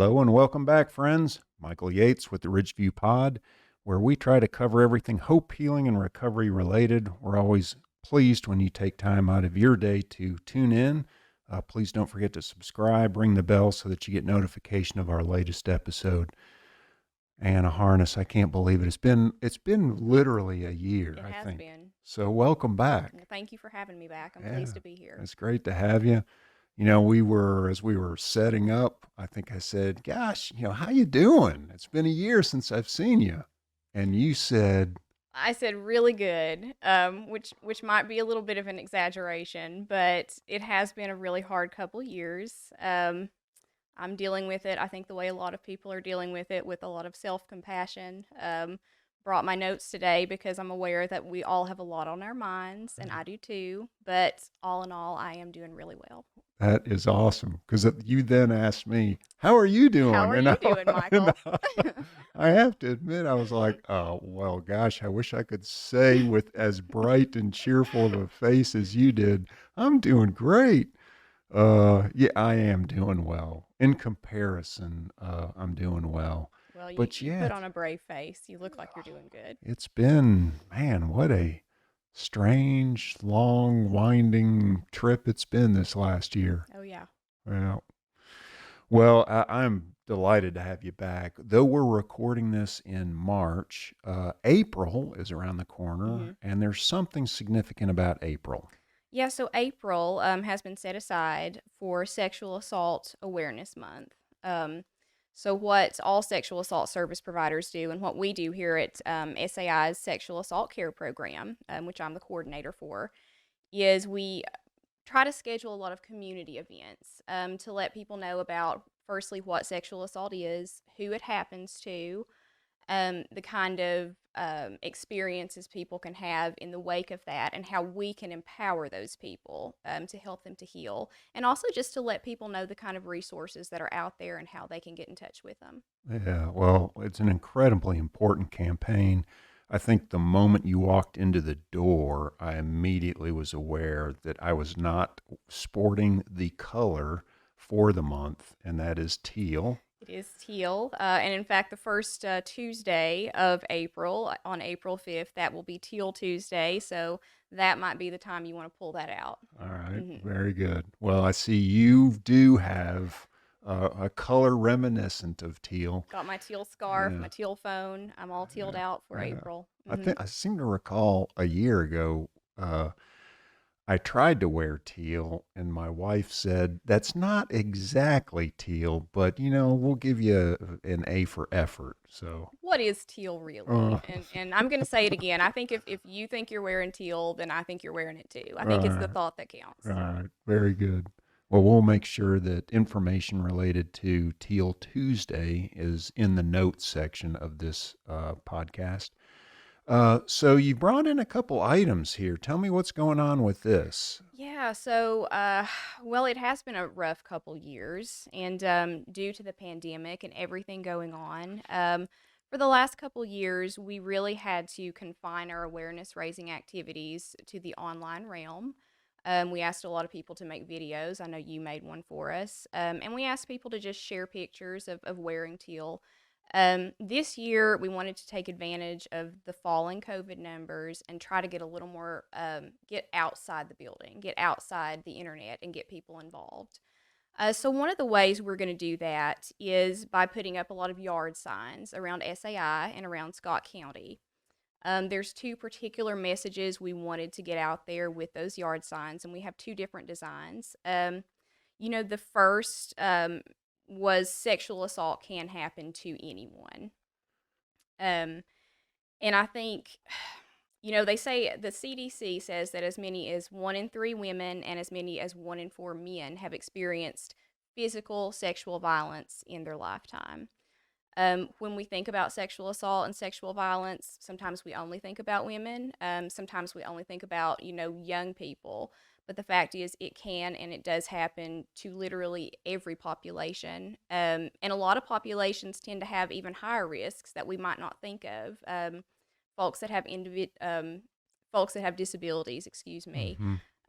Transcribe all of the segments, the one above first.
Hello and welcome back, friends. Michael Yates with the Ridgeview Pod, where we try to cover everything hope, healing, and recovery related. We're always pleased when you take time out of your day to tune in. Please don't forget to subscribe, ring the bell so that you get notification of our latest episode. And a harness, I can't believe it. It's been literally a year, It I has think. been. So welcome back. Well, thank you for having me back. I'm Yeah, pleased to be here. it's great to have you. As we were setting up, I think I said, gosh, how you doing? It's been a year since I've seen you. And you said, I said really good, which might be a little bit of an exaggeration, but it has been a really hard couple years. I'm dealing with it, I think, the way a lot of people are dealing with it, with a lot of self-compassion. Brought my notes today because I'm aware that we all have a lot on our minds, and I do too. But all in all, I am doing really well. that is awesome. Because you then asked me, how are you How doing? are you doing, And Michael? I have to admit, I was like, oh, well, gosh, I wish I could say with as bright and cheerful of a face as you did, I'm doing great. Yeah, I am doing well. In comparison, I'm doing well. Well, you, But you yeah, put on a brave face. You look like you're doing good. it's been, man, what a strange, long, winding trip it's been this last year. Oh, yeah. Well, I'm delighted to have you back. Though we're recording this in March, April is around the hmm corner, and there's something significant about April. Yeah, so April has been set aside for Sexual Assault Awareness Month. So, what all sexual assault service providers do, and what we do here at SAI's Sexual Assault Care Program, which I'm the coordinator for, is we try to schedule a lot of community events to let people know about, firstly, what sexual assault is, who it happens to, the kind of experiences people can have in the wake of that, and how we can empower those people to help them to heal, and also just to let people know the kind of resources that are out there and how they can get in touch with them. Yeah, well, it's an incredibly important campaign. I think the moment you walked into the door, I immediately was aware that I was not sporting the color for the month, and that is teal. It is teal, and in fact, the first Tuesday of April, on April 5th, that will be Teal Tuesday. So that might be the time you want to pull that out. All right, hmm very good. Well, I see you do have a color reminiscent of teal. Got my teal scarf, Yeah, my teal phone. I'm all tealed yeah, out for yeah. April. I think I seem to recall a year ago, I tried to wear teal, and my wife said, "That's not exactly teal, but we'll give you an A for effort." So, What is teal uh, really? And I'm going to say it again. I think if you think you're wearing teal, then I think you're wearing it too. I think it's the uh, thought that counts. all right, very good. Well, we'll make sure that information related to Teal Tuesday is in the notes section of this podcast. So you brought in a couple items here. Tell me what's going on with this. Yeah, so well, it has been a rough couple years, and due to the pandemic and everything going on, for the last couple years, we really had to confine our awareness raising activities to the online realm. We asked a lot of people to make videos. I know you made one for us, and we asked people to just share pictures of wearing teal. This year, we wanted to take advantage of the falling COVID numbers and try to get a little more, get outside the building, get outside the internet, and get people involved. So, one of the ways we're going to do that is by putting up a lot of yard signs around SAI and around Scott County. There's two particular messages we wanted to get out there with those yard signs, and we have two different designs. The first was sexual assault can happen to anyone. Um, and I think, they say the CDC says that as many as 1 in 3 women and as many as 1 in 4 men have experienced physical sexual violence in their lifetime. When we think about sexual assault and sexual violence, sometimes we only think about women. Sometimes we only think about, young people. But the fact is, it can and it does happen to literally every population. And a lot of populations tend to have even higher risks that we might not think of. Folks that have folks that have disabilities, excuse me.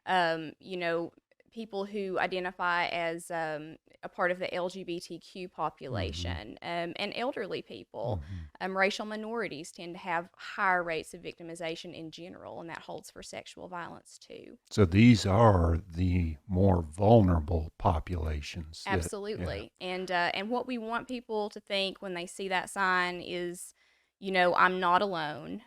Hmm. You know, people who identify as a part of the LGBTQ Mm-hmm. population, and elderly people. Mm-hmm. Racial minorities tend to have higher rates of victimization in general, and that holds for sexual violence too. So these are the more vulnerable populations that, yeah. Absolutely. And what we want people to think when they see that sign is, I'm not alone.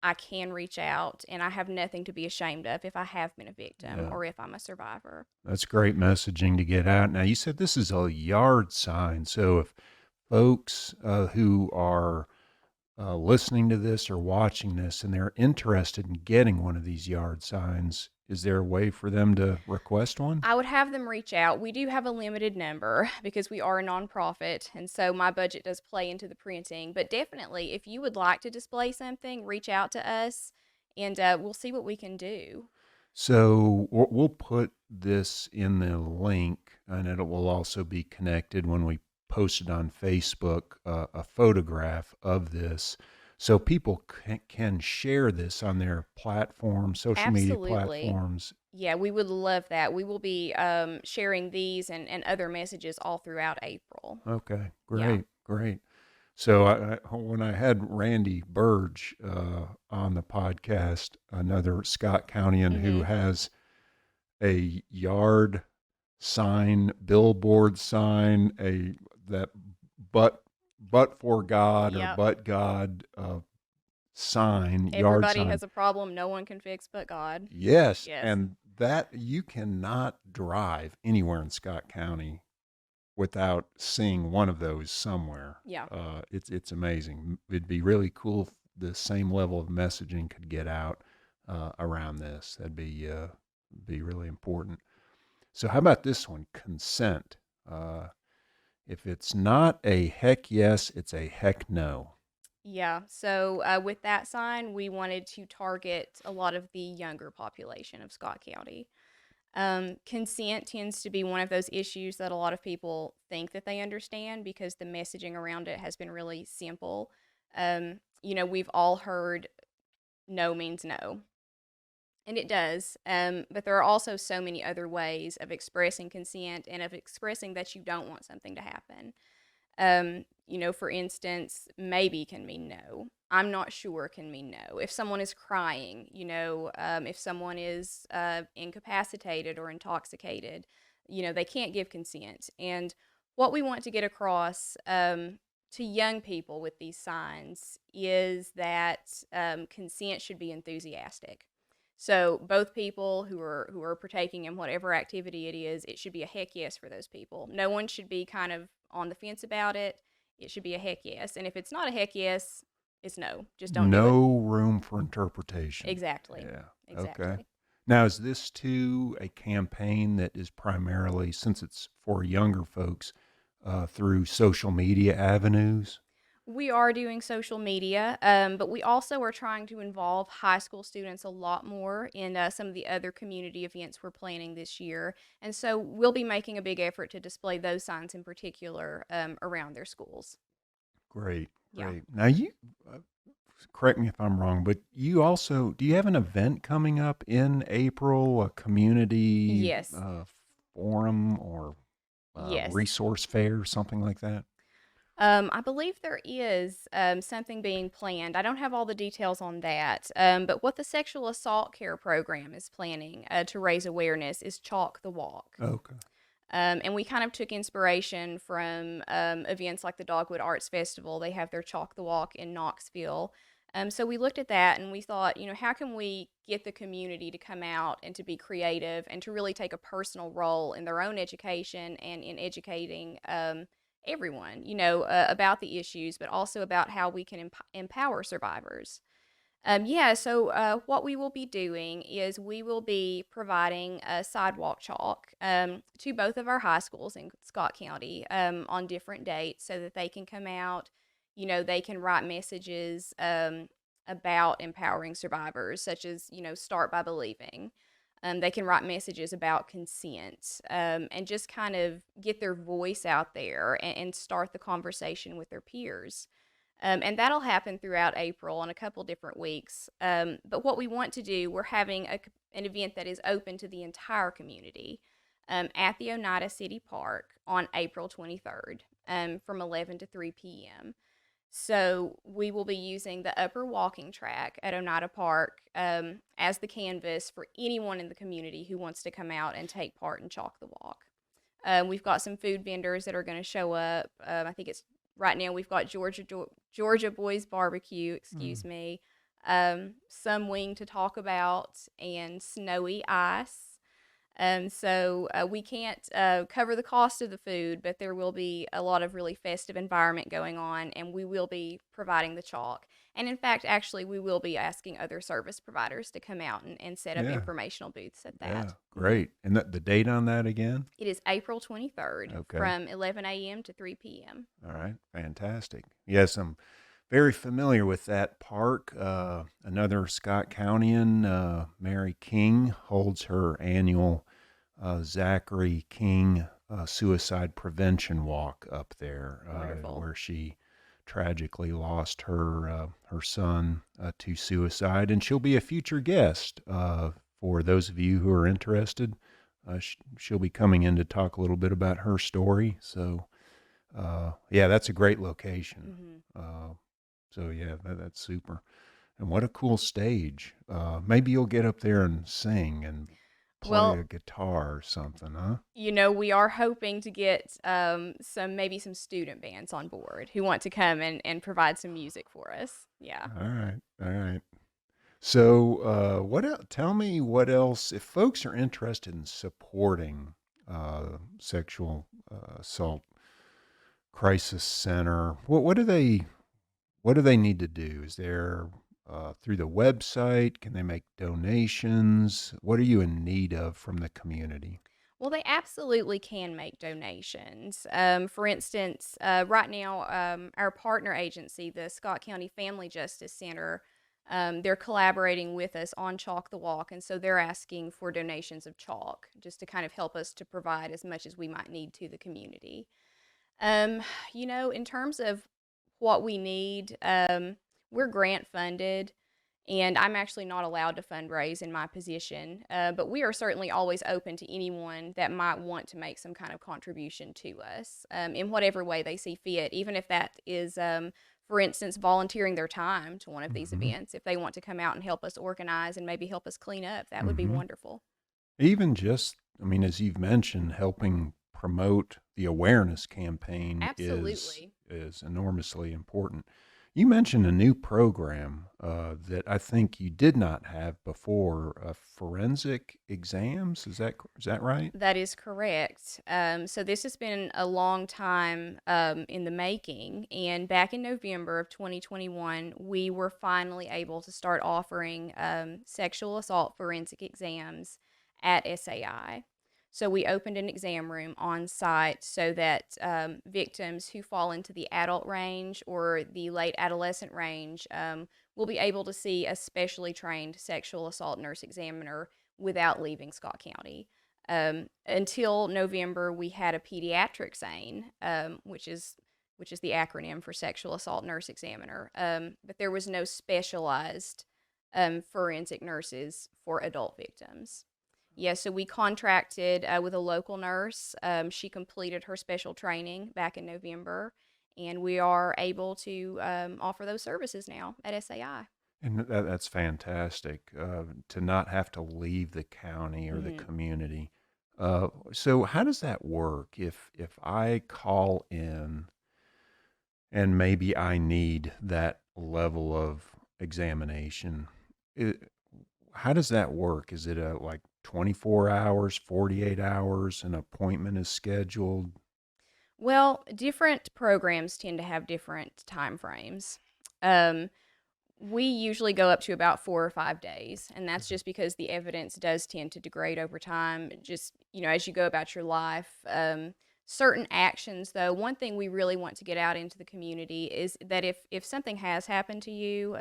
I can reach out, and I have nothing to be ashamed of if I have been a victim Yeah. or if I'm a survivor. That's great messaging to get out. Now, you said this is a yard sign. So if folks who are listening to this or watching this and they're interested in getting one of these yard signs, is there a way for them to request one? I would have them reach out. We do have a limited number because we are a nonprofit, and so my budget does play into the printing. But definitely, if you would like to display something, reach out to us, and we'll see what we can do. So we'll put this in the link, and it will also be connected when we post it on Facebook, a photograph of this, so people can share this on their platforms, social media Absolutely. platforms. Yeah, we would love that. We will be sharing these and other messages all throughout April. Okay, Yeah. great, great. So when I had Randy Burge on the podcast, another Scott Countyan who Mm-hmm. has a yard sign, billboard sign, a that but but for God or Yep. but God sign, yard Everybody sign. has a problem no one can fix but God. Yes, Yes. and that you cannot drive anywhere in Scott County without seeing one of those somewhere. Yeah. It's amazing. It'd be really cool if the same level of messaging could get out around this. That'd be really important. So how about this one? Consent. Uh, if it's not a heck yes, it's a heck no. Yeah. So with that sign, we wanted to target a lot of the younger population of Scott County. Consent tends to be one of those issues that a lot of people think that they understand because the messaging around it has been really simple. We've all heard no means no, and it does. But there are also so many other ways of expressing consent and of expressing that you don't want something to happen. For instance, maybe can mean no. I'm not sure can mean no. If someone is crying, if someone is incapacitated or intoxicated, they can't give consent. And what we want to get across to young people with these signs is that consent should be enthusiastic. So both people who are partaking in whatever activity it is, it should be a heck yes for those people. No one should be kind of on the fence about it. It should be a heck yes. And if it's not a heck yes, it's no. Just don't do it. No room for interpretation. Exactly. Yeah. Okay. Exactly. Now, is this too a campaign that is primarily, since it's for younger folks, through social media avenues? We are doing social media, but we also are trying to involve high school students a lot more in some of the other community events we're planning this year. And so we'll be making a big effort to display those signs in particular around their schools. Great, Yeah. great. Now, uh, correct me if I'm wrong, but you also, do you have an event coming up in April, a community Yes. forum or Yes. resource fair, something like that? I believe there is something being planned. I don't have all the details on that, but what the sexual assault care program is planning to raise awareness is Chalk the Walk. Okay. And we kind of took inspiration from events like the Dogwood Arts Festival. They have their Chalk the Walk in Knoxville. So we looked at that and we thought, how can we get the community to come out and to be creative and to really take a personal role in their own education and in educating everyone, about the issues, but also about how we can empower survivors. Yeah, so what we will be doing is we will be providing a sidewalk chalk to both of our high schools in Scott County on different dates so that they can come out. They can write messages about empowering survivors, such as, start by believing. They can write messages about consent and just kind of get their voice out there and start the conversation with their peers. And that'll happen throughout April on a couple different weeks. But what we want to do, we're having an event that is open to the entire community at the Oneida City Park on April 23rd from 11 to 3 p.m. So we will be using the upper walking track at Oneida Park as the canvas for anyone in the community who wants to come out and take part in Chalk the Walk. We've got some food vendors that are going to show up. I think it's right now we've got Georgia Boys Barbecue, excuse Mm. me, some wing to talk about, and snowy ice. So we can't cover the cost of the food, but there will be a lot of really festive environment going on, and we will be providing the chalk. And in fact, actually, we will be asking other service providers to come out and set up Yeah. informational booths at Yeah. that. Great. And the date on that again? It is April 23rd Okay. from 11 a.m. to 3 p.m. All right. Fantastic. Yes, I'm very familiar with that park. Another Scott Countyan, Mary King, holds her annual Zachary King suicide prevention walk up there, Wonderful. where she tragically lost her son to suicide, and she'll be a future guest for those of you who are interested. She'll be coming in to talk a little bit about her story. So, yeah, that's a great location. Hmm. So yeah, that's super. And what a cool stage. Maybe you'll get up there and sing and play Well, a guitar or something, huh? we are hoping to get maybe some student bands on board who want to come and provide some music for us. Yeah. All right, all right. So, what else? Tell me what else, if folks are interested in supporting sexual assault crisis center, what do they need to do? Is there through the website? Can they make donations? What are you in need of from the community? Well, they absolutely can make donations. For instance, right now, our partner agency, the Scott County Family Justice Center, they're collaborating with us on Chalk the Walk, and so they're asking for donations of chalk just to kind of help us to provide as much as we might need to the community. Um, in terms of what we need, we're grant funded, and I'm actually not allowed to fundraise in my position. But we are certainly always open to anyone that might want to make some kind of contribution to us in whatever way they see fit, even if that is, for instance, volunteering their time to one of these Mm-hmm. events. If they want to come out and help us organize and maybe help us clean up, that would be Mm-hmm. wonderful. Even just, I mean, as you've mentioned, helping promote the awareness campaign Absolutely. is enormously important. You mentioned a new program that I think you did not have before, forensic exams. Is that right? That is correct. So this has been a long time in the making, and back in November of 2021, we were finally able to start offering sexual assault forensic exams at SAI. So we opened an exam room on site so that victims who fall into the adult range or the late adolescent range will be able to see a specially trained sexual assault nurse examiner without leaving Scott County. Until November, we had a pediatric SANE, which is the acronym for Sexual Assault Nurse Examiner. But there was no specialized forensic nurses for adult victims. Yeah, so we contracted with a local nurse. She completed her special training back in November, and we are able to offer those services now at SAI. And that's fantastic to not have to leave the county or the Mm-hmm. community. So how does that work? If I call in and maybe I need that level of examination, it, how does that work? Is it a like 24 hours, 48 hours, an appointment is scheduled? Well, different programs tend to have different time frames. Um, we usually go up to about 4 or 5 days, and that's just because the evidence does tend to degrade over time. Just as you go about your life. Certain actions, though, one thing we really want to get out into the community is that if something has happened to you,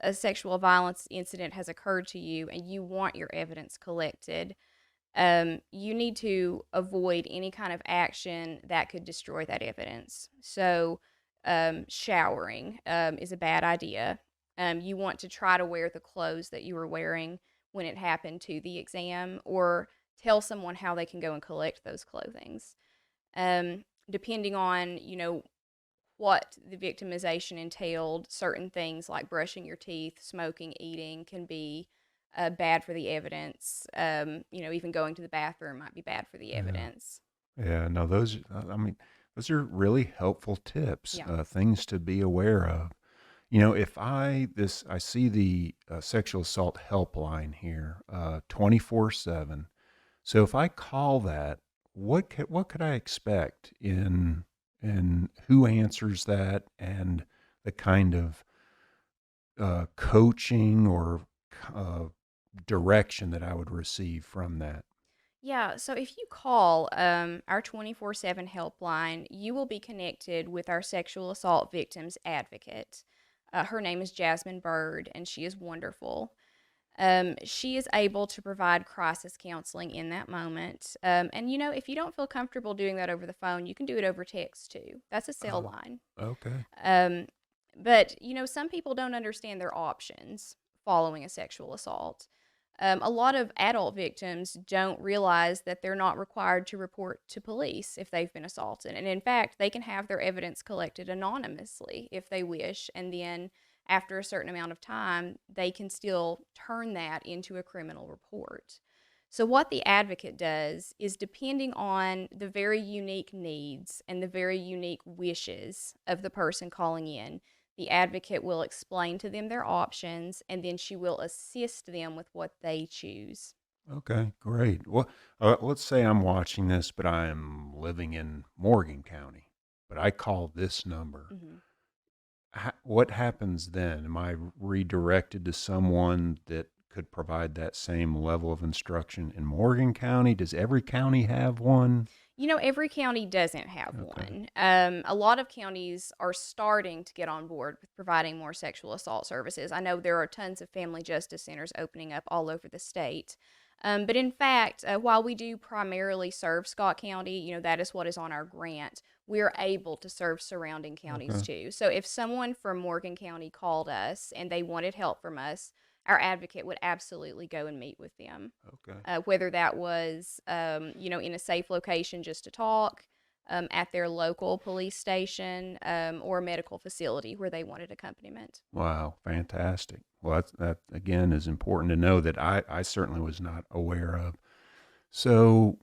a sexual violence incident has occurred to you, and you want your evidence collected, you need to avoid any kind of action that could destroy that evidence. So, showering is a bad idea. You want to try to wear the clothes that you were wearing when it happened to the exam, or tell someone how they can go and collect those clothings. Depending on, what the victimization entailed, certain things like brushing your teeth, smoking, eating can be bad for the evidence. Even going to the bathroom might be bad for the Yeah. evidence. Yeah. No, I mean, those are really helpful tips, Yeah. things to be aware of. If I see the sexual assault helpline here, 24/7. So if I call that, what could I expect in who answers that and the kind of coaching or uh, direction that I would receive from that? Yeah, so if you call our 24/7 helpline, you will be connected with our sexual assault victims advocate. Her name is Jasmine Bird, and she is wonderful. She is able to provide crisis counseling in that moment. And, if you don't feel comfortable doing that over the phone, you can do it over text too. That's a cell Oh, line. okay. Um, but, some people don't understand their options following a sexual assault. A lot of adult victims don't realize that they're not required to report to police if they've been assaulted. And in fact, they can have their evidence collected anonymously if they wish. And then after a certain amount of time, they can still turn that into a criminal report. So, what the advocate does is, depending on the very unique needs and the very unique wishes of the person calling in, the advocate will explain to them their options, and then she will assist them with what they choose. Okay, great. Well, let's say I'm watching this, but I'm living in Morgan County, but I call this number. Mhm. What happens then? Am I redirected to someone that could provide that same level of instruction in Morgan County? Does every county have one? Every county doesn't have Okay. one. A lot of counties are starting to get on board with providing more sexual assault services. I know there are tons of family justice centers opening up all over the state. But in fact, while we do primarily serve Scott County, that is what is on our grant, we're able to serve surrounding counties Okay. too. So if someone from Morgan County called us and they wanted help from us, our advocate would absolutely go and meet with them, Okay. whether that was, in a safe location just to talk, at their local police station, or a medical facility where they wanted accompaniment. Wow, fantastic. Well, that again is important to know that I certainly was not aware of. So,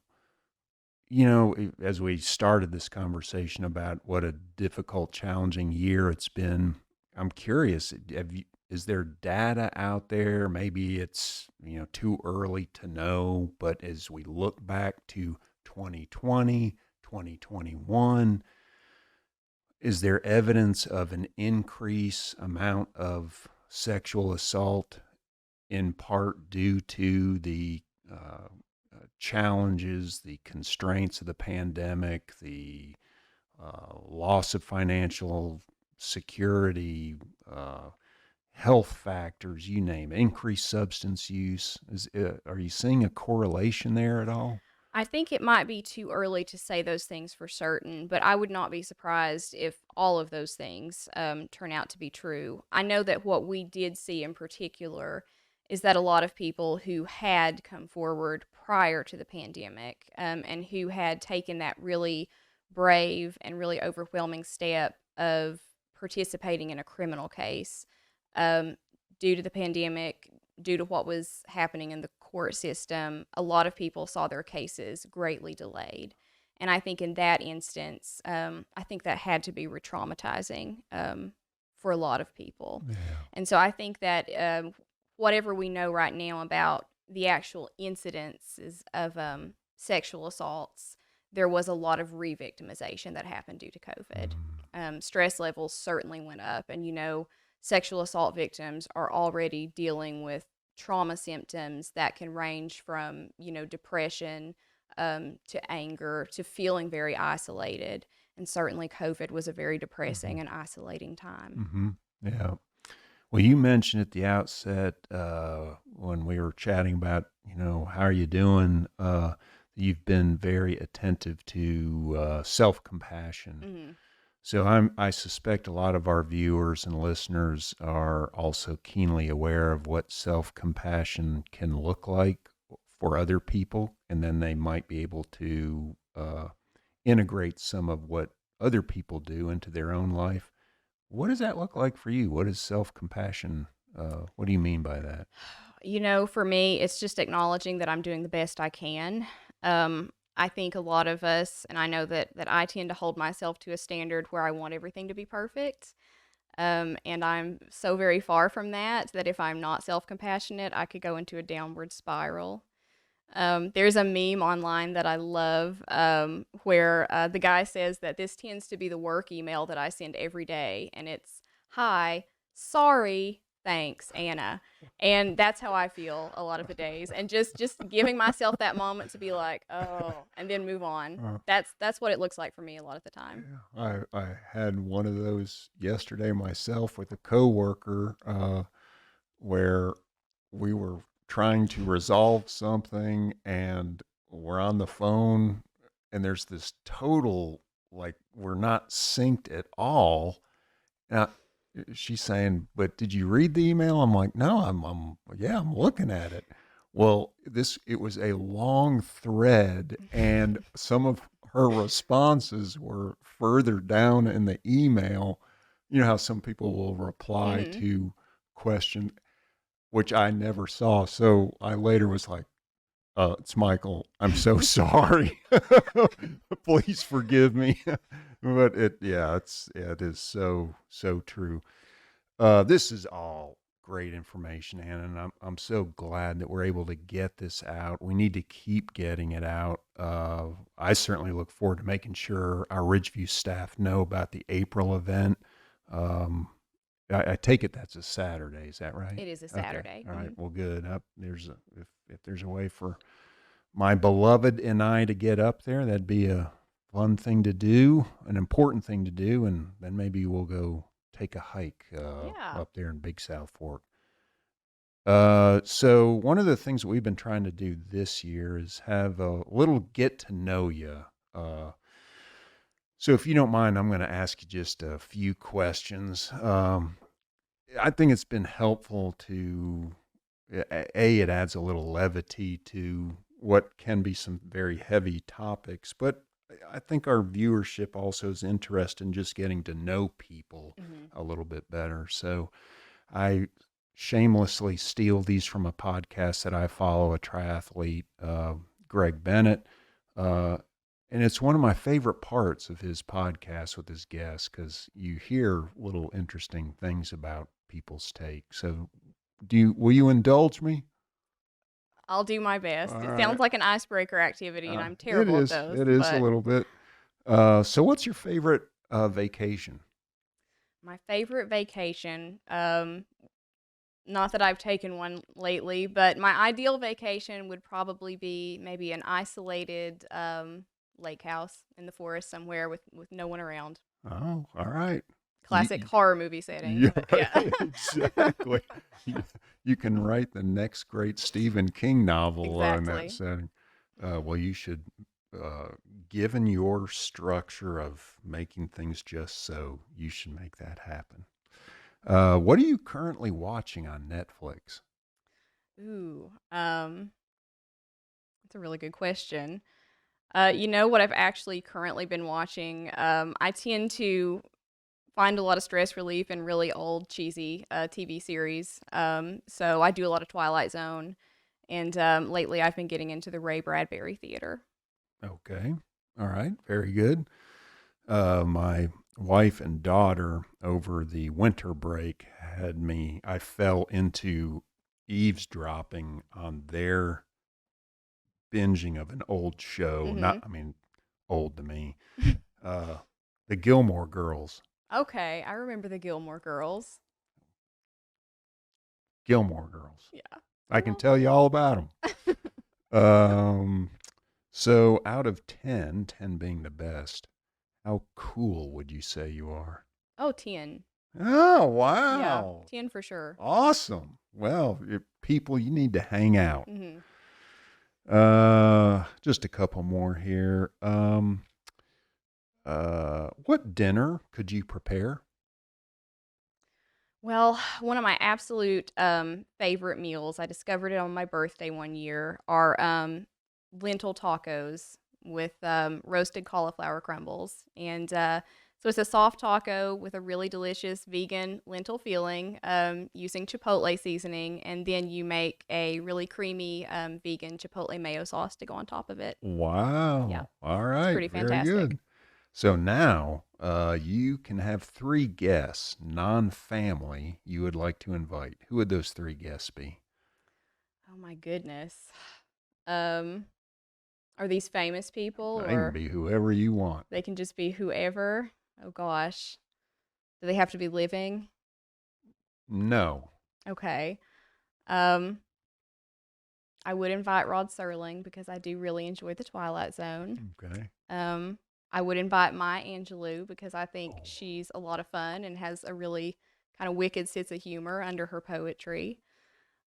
as we started this conversation about what a difficult, challenging year it's been, I'm curious, is there data out there? Maybe it's, too early to know, but as we look back to 2020, 2021, is there evidence of an increase amount of sexual assault in part due to the challenges, the constraints of the pandemic, the loss of financial security, health factors, you name it, increased substance use? Are you seeing a correlation there at all? I think it might be too early to say those things for certain, but I would not be surprised if all of those things turn out to be true. I know that what we did see in particular is that a lot of people who had come forward prior to the pandemic, and who had taken that really brave and really overwhelming step of participating in a criminal case, um, due to the pandemic, due to what was happening in the court system, a lot of people saw their cases greatly delayed. And I think in that instance, I think that had to be re traumatizing, for a lot of people. Yeah. And so I think that, whatever we know right now about the actual incidences of sexual assaults, there was a lot of re victimization that happened due to COVID. Mm. Stress levels certainly went up. And, sexual assault victims are already dealing with trauma symptoms that can range from, depression, to anger, to feeling very isolated. And certainly COVID was a very Hmm. depressing and isolating time. Hmm. Yeah. Well, you mentioned at the outset when we were chatting about, how are you doing? You've been very attentive to self compassion. Mhm. So I suspect a lot of our viewers and listeners are also keenly aware of what self-compassion can look like for other people, and then they might be able to integrate some of what other people do into their own life. What does that look like for you? What is self-compassion? What do you mean by that? For me, it's just acknowledging that I'm doing the best I can. I think a lot of us, and I know that I tend to hold myself to a standard where I want everything to be perfect. And I'm so very far from that if I'm not self-compassionate, I could go into a downward spiral. There's a meme online that I love where the guy says that this tends to be the work email that I send every day. And it's, hi, sorry, thanks, Anna. And that's how I feel a lot of the days. And just giving myself that moment to be like, oh, and then move on. Uh, That's what it looks like for me a lot of the time. I had one of those yesterday myself with a coworker where we were trying to resolve something and we're on the phone and there's this total like we're not synced at all. Now, she's saying, "But did you read the email?" I'm like, "No, yeah, I'm looking at it." Well, it was a long thread, and some of her responses were further down in the email. You know how some people will reply Hmm. to question, which I never saw. So I later was like, it's Michael. I'm so sorry. Please forgive me. But it is so true. This is all great information, Anna, and I'm so glad that we're able to get this out. We need to keep getting it out. I certainly look forward to making sure our Ridgeview staff know about the April event. Um, I take it that's a Saturday. Is that right? It is a Okay. Saturday. All right. Hmm. Well, good. If there's a way for my beloved and I to get up there, that'd be a fun thing to do, an important thing to do, and then maybe we'll go take a hike Yeah. up there in Big South Fork. So one of the things that we've been trying to do this year is have a little get to know you. So if you don't mind, I'm going to ask you just a few questions. I think it's been helpful to it adds a little levity to what can be some very heavy topics, but I think our viewership also is interested in just getting to know people Hmm. a little bit better. So I shamelessly steal these from a podcast that I follow, a triathlete, Greg Bennett. Uh, and it's one of my favorite parts of his podcast with his guests because you hear little interesting things about people's take. So will you indulge me? I'll do my All best. It sounds right. like an icebreaker activity, and I'm It terrible at is. those. It is a But little bit. So what's your favorite vacation? my favorite vacation, not that I've taken one lately, but my ideal vacation would probably be maybe an isolated lake house in the forest somewhere with no one around. Oh, all right. Classic horror movie setting, Yeah, but yeah. exactly. You, you can write the next great Stephen King novel in that Exactly. setting. Well, you should, uh, given your structure of making things just so, you should make that happen. What are you currently watching on Netflix? Ooh, that's a really good question. You know what I've actually currently been watching? I tend to find a lot of stress relief in really old, cheesy TV series. So I do a lot of Twilight Zone, and lately I've been getting into the Ray Bradbury theater. Okay. All right. Very good. My wife and daughter over the winter break I fell into eavesdropping on their binging of an old show. Hmm. Not, I mean, old to me. Uh, the Gilmore Girls. Okay, I remember the Gilmore Girls. Gilmore Girls. Yeah. I can tell you all about them. So out of 10, 10 being the best, how cool would you say you are? Oh, 10. Oh, Yeah, wow. 10 for sure. Awesome. Well, people, you need to hang out. Hmm. Just a couple more here. What dinner could you prepare? Well, one of my absolute favorite meals, I discovered it on my birthday one year, are lentil tacos with roasted cauliflower crumbles. And so it's a soft taco with a really delicious vegan lentil filling using chipotle seasoning. And then you make a really creamy vegan chipotle mayo sauce to go on top of it. Yeah, Wow. All it's right. pretty Very fantastic. good. So now you can have three guests, non family, you would like to invite. Who would those three guests be? Oh my goodness. Um, are these famous people They can or be whoever you want. they can just be whoever? Oh gosh. Do they have to be living? No. Okay. Um, I would invite Rod Serling because I do really enjoy The Twilight Zone. Okay. Um, I would invite my Angelou because I think Oh, she's a lot of fun and has a really kind of wicked sense of humor under her poetry.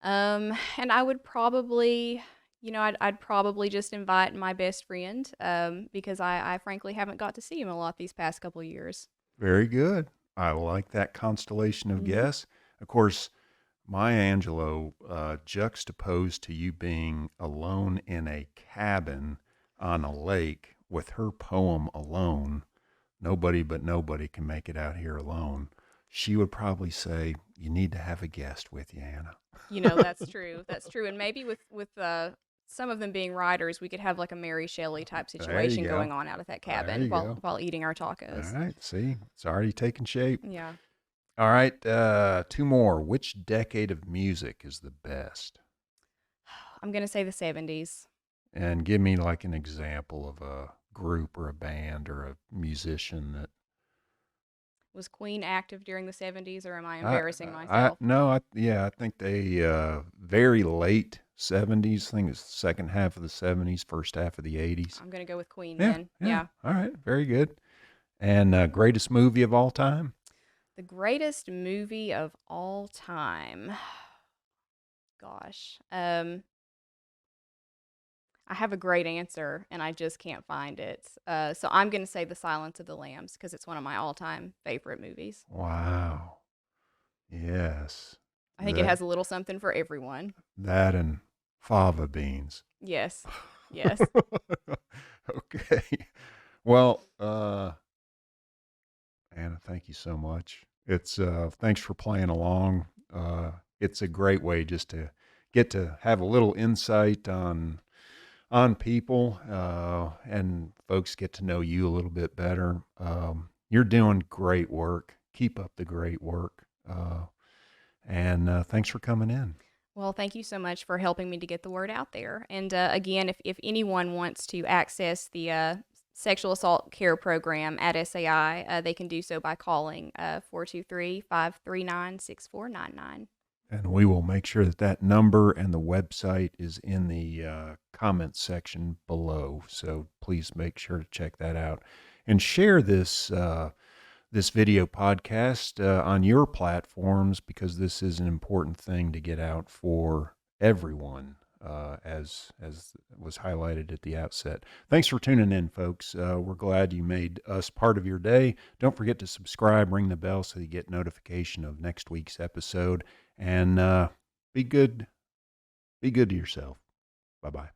And I would probably, I'd probably just invite my best friend because I frankly haven't got to see him a lot these past couple years. very good. I like that constellation of Hmm. guests. Of course, Maya Angelou, juxtaposed to you being alone in a cabin on a lake with her poem alone, nobody but nobody can make it out here alone. She would probably say, "You need to have a guest with you, Anna." That's true. That's true. And maybe with some of them being writers, we could have like a Mary Shelley type There you situation go. going on out at that There cabin you while go. while eating our All tacos. right. See, it's already taken shape. Yeah. All right. Two more. Which decade of music is the best? I'm gonna say the 70s. And give me like an example of a group or a band or a musician that Was Queen active during the 70s, or am I I embarrassing myself? no, yeah, I think they very late 70s. I think it's the second half of the 70s, first half of the 80s. I'm gonna go with Queen Yeah, then. yeah. Yeah. All right, very good. And greatest movie of all time? The greatest movie of all time. Gosh. I have a great answer and I just can't find it. So I'm going to say The Silence of the Lambs because it's one of my all-time favorite movies. Wow. Yes. I think it That has a little something for everyone. that and fava beans. Yes. Yes. Okay. Well, Anna, thank you so much. It's thanks for playing along. It's a great way just to get to have a little insight on people, and folks get to know you a little bit better. You're doing great work. Keep up the great work. And thanks for coming in. Well, thank you so much for helping me to get the word out there. And again, if anyone wants to access the sexual assault care program at SAI, they can do so by calling 423 And we will make sure that that number and the website is in the comments section below. So please make sure to check that out and share this video podcast on your platforms because this is an important thing to get out for everyone, as was highlighted at the outset. Thanks for tuning in, folks. We're glad you made us part of your day. Don't forget to subscribe, ring the bell so you get notification of next week's episode, and be good. Be good to yourself. Bye bye.